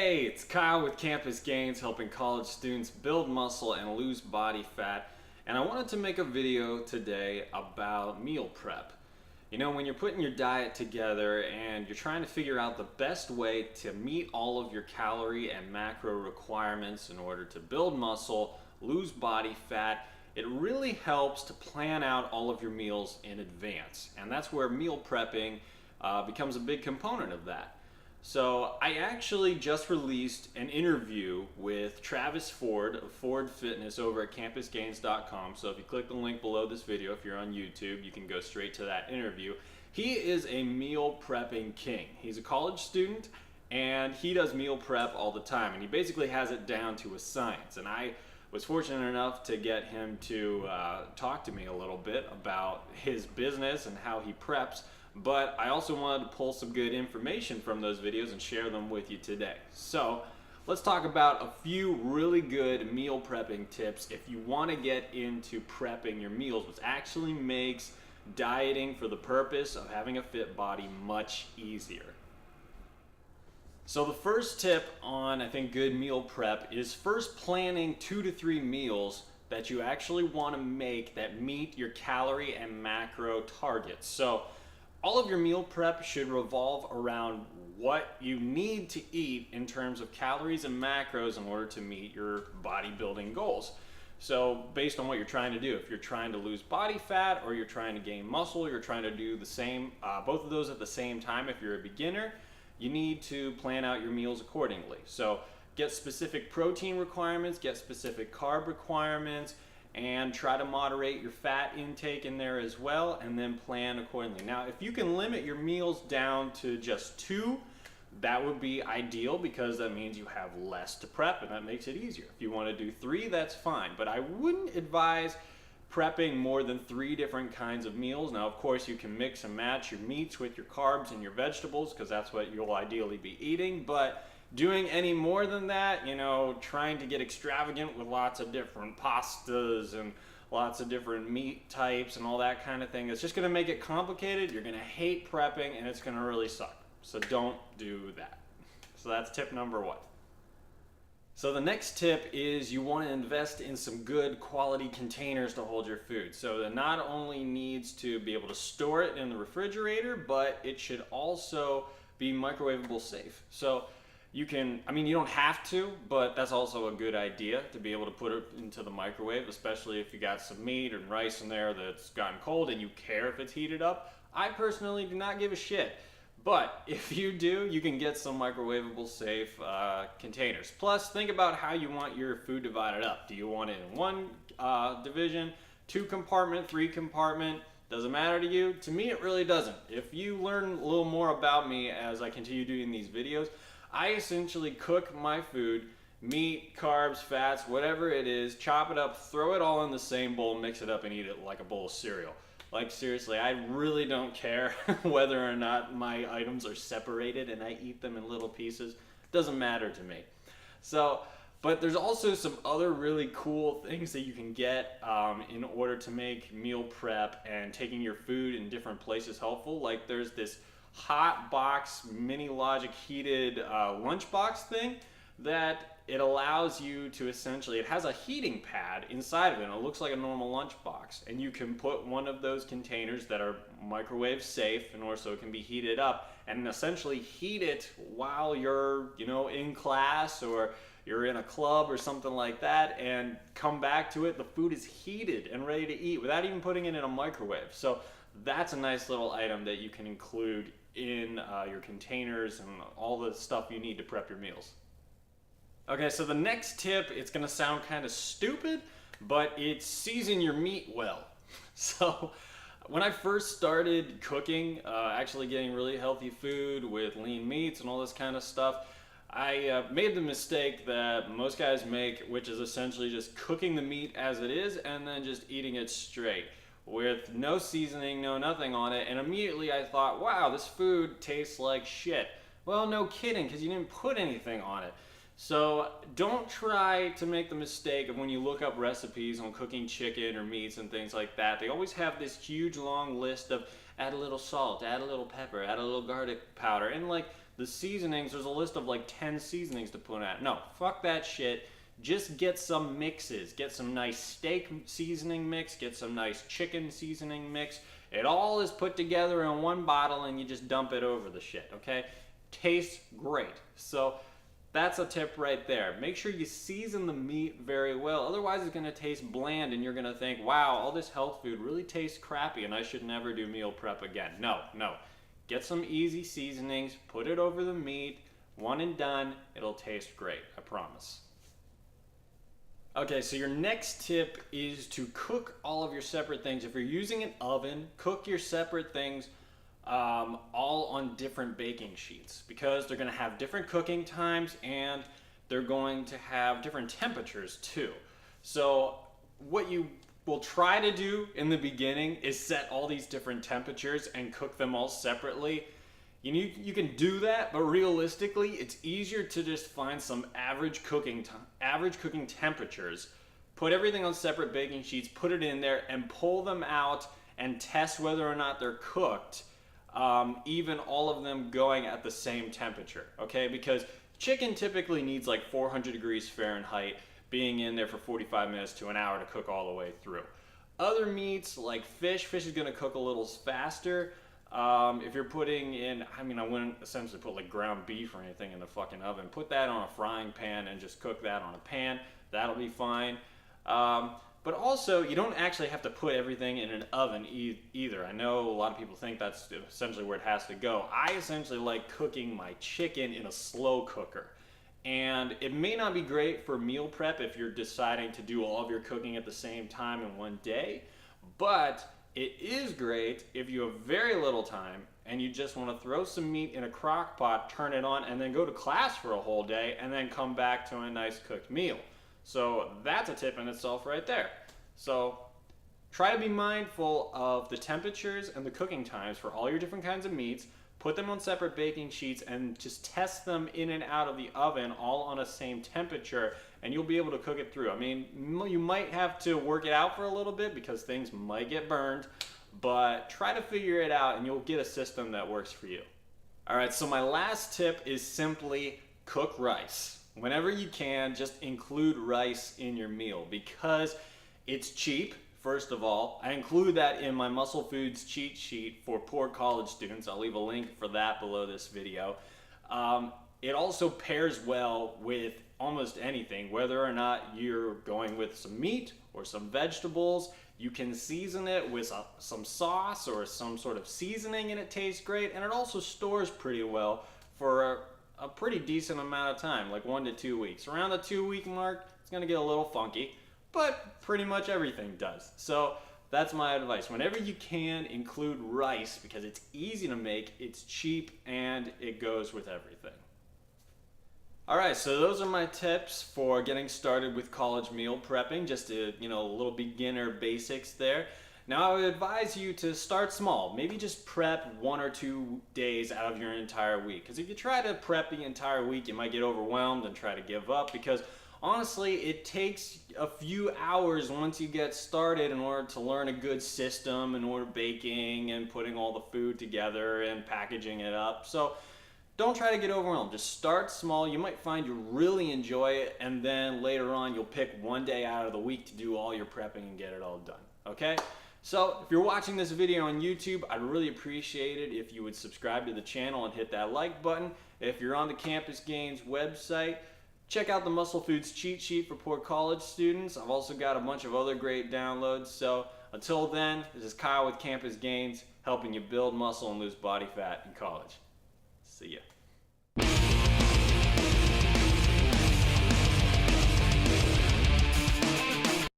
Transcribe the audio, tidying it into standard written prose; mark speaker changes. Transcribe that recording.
Speaker 1: Hey, it's Kyle with Campus Gains, helping college students build muscle and lose body fat. And I wanted to make a video today about meal prep. You know, when you're putting your diet together and you're trying to figure out the best way to meet all of your calorie and macro requirements in order to build muscle, lose body fat, it really helps to plan out all of your meals in advance. And that's where meal prepping becomes a big component of that. So I actually just released an interview with Travis Forde of Forde Fitness over at campusgains.com. So if you click the link below this video, if you're on YouTube, you can go straight to that interview. He is a meal prepping king. He's a college student and he does meal prep all the time, and he basically has it down to a science. And I was fortunate enough to get him to talk to me a little bit about his business and how he preps. But I also wanted to pull some good information from those videos and share them with you today. So let's talk about a few really good meal prepping tips if you want to get into prepping your meals, which actually makes dieting for the purpose of having a fit body much easier. So the first tip on, I think, good meal prep is first planning 2 to 3 meals that you actually want to make that meet your calorie and macro targets. So all of your meal prep should revolve around what you need to eat in terms of calories and macros in order to meet your bodybuilding goals. So based on what you're trying to do, if you're trying to lose body fat or you're trying to gain muscle, you're trying to do the same, both of those at the same time. If you're a beginner, you need to plan out your meals accordingly. So get specific protein requirements, get specific carb requirements, and try to moderate your fat intake in there as well, and then plan accordingly. Now, if you can limit your meals down to just 2, that would be ideal, because that means you have less to prep and that makes it easier. If you want to do 3, that's fine, but I wouldn't advise prepping more than 3 different kinds of meals. Now, of course, you can mix and match your meats with your carbs and your vegetables, because that's what you'll ideally be eating, but doing any more than that, you know, trying to get extravagant with lots of different pastas and lots of different meat types and all that kind of thing, it's just going to make it complicated. You're going to hate prepping and it's going to really suck. So don't do that. So that's tip number 1. So the next tip is you want to invest in some good quality containers to hold your food. So it not only needs to be able to store it in the refrigerator, but it should also be microwavable safe. So you can, you don't have to, but that's also a good idea to be able to put it into the microwave, especially if you got some meat and rice in there that's gotten cold and you care if it's heated up. I personally do not give a shit, but if you do, you can get some microwavable safe containers. Plus, think about how you want your food divided up. Do you want it in 1 division, 2 compartment, 3 compartment? Does it matter to you? To me, it really doesn't. If you learn a little more about me as I continue doing these videos, I essentially cook my food, meat, carbs, fats, whatever it is, chop it up, throw it all in the same bowl, mix it up, and eat it like a bowl of cereal. Like, seriously, I really don't care whether or not my items are separated and I eat them in little pieces. Doesn't matter to me. So, but there's also some other really cool things that you can get in order to make meal prep and taking your food in different places helpful. Like, there's this hot box mini logic heated lunchbox thing that it allows you to essentially, it has a heating pad inside of it, and it looks like a normal lunchbox, and you can put one of those containers that are microwave safe and also it can be heated up and essentially heat it while you're, in class or you're in a club or something like that, and come back to it, the food is heated and ready to eat without even putting it in a microwave. So that's a nice little item that you can include in your containers and all the stuff you need to prep your meals. Okay, so the next tip, it's gonna sound kind of stupid, but it's season your meat well. So when I first started cooking, actually getting really healthy food with lean meats and all this kind of stuff, I made the mistake that most guys make, which is essentially just cooking the meat as it is and then just eating it straight, with no seasoning, no nothing on it, and immediately I thought, wow, this food tastes like shit. Well, no kidding, because you didn't put anything on it. So don't try to make the mistake of when you look up recipes on cooking chicken or meats and things like that, they always have this huge long list of add a little salt, add a little pepper, add a little garlic powder, and like the seasonings, there's a list of like 10 seasonings to put in. No, fuck that shit. Just get some mixes. Get some nice steak seasoning mix, get some nice chicken seasoning mix. It all is put together in one bottle and you just dump it over the shit, okay? Tastes great. So that's a tip right there. Make sure you season the meat very well. Otherwise it's gonna taste bland and you're gonna think, wow, all this health food really tastes crappy and I should never do meal prep again. No. Get some easy seasonings, put it over the meat, one and done, it'll taste great, I promise. Okay, so your next tip is to cook all of your separate things. If you're using an oven, cook your separate things all on different baking sheets because they're gonna have different cooking times and they're going to have different temperatures too. So what you will try to do in the beginning is set all these different temperatures and cook them all separately. You can do that, but realistically, it's easier to just find some average cooking temperatures, put everything on separate baking sheets, put it in there, and pull them out and test whether or not they're cooked, even all of them going at the same temperature, okay? Because chicken typically needs like 400 degrees Fahrenheit being in there for 45 minutes to an hour to cook all the way through. Other meats like fish is gonna cook a little faster. If you're putting in, I wouldn't essentially put like ground beef or anything in the fucking oven. Put that on a frying pan and just cook that on a pan. That'll be fine. But also, you don't actually have to put everything in an oven either. I know a lot of people think that's essentially where it has to go. I essentially like cooking my chicken in a slow cooker. And it may not be great for meal prep if you're deciding to do all of your cooking at the same time in one day, but it is great if you have very little time and you just want to throw some meat in a crock pot, turn it on, and then go to class for a whole day and then come back to a nice cooked meal. So that's a tip in itself right there. So try to be mindful of the temperatures and the cooking times for all your different kinds of meats. Put them on separate baking sheets and just test them in and out of the oven all on the same temperature and you'll be able to cook it through. You might have to work it out for a little bit because things might get burned, but try to figure it out and you'll get a system that works for you. All right, so my last tip is simply cook rice. Whenever you can, just include rice in your meal because it's cheap. First of all, I include that in my Muscle Foods cheat sheet for poor college students. I'll leave a link for that below this video. It also pairs well with almost anything, whether or not you're going with some meat or some vegetables. You can season it with some sauce or some sort of seasoning and it tastes great, and it also stores pretty well for a pretty decent amount of time, like 1 to 2 weeks. Around the 2-week mark, it's gonna get a little funky, but pretty much everything does. So that's my advice. Whenever you can, include rice because it's easy to make, it's cheap, and it goes with everything. All right, so those are my tips for getting started with college meal prepping, just a little beginner basics there. Now I would advise you to start small. Maybe just prep 1 or 2 days out of your entire week. Because if you try to prep the entire week, you might get overwhelmed and try to give up because honestly, it takes a few hours once you get started in order to learn a good system, in order baking and putting all the food together and packaging it up. So don't try to get overwhelmed. Just start small. You might find you really enjoy it, and then later on you'll pick 1 day out of the week to do all your prepping and get it all done. Okay? So if you're watching this video on YouTube, I'd really appreciate it if you would subscribe to the channel and hit that like button. If you're on the Campus Gains website, check out the Muscle Foods cheat sheet for poor college students. I've also got a bunch of other great downloads. So until then, this is Kyle with Campus Gains, helping you build muscle and lose body fat in college. See ya.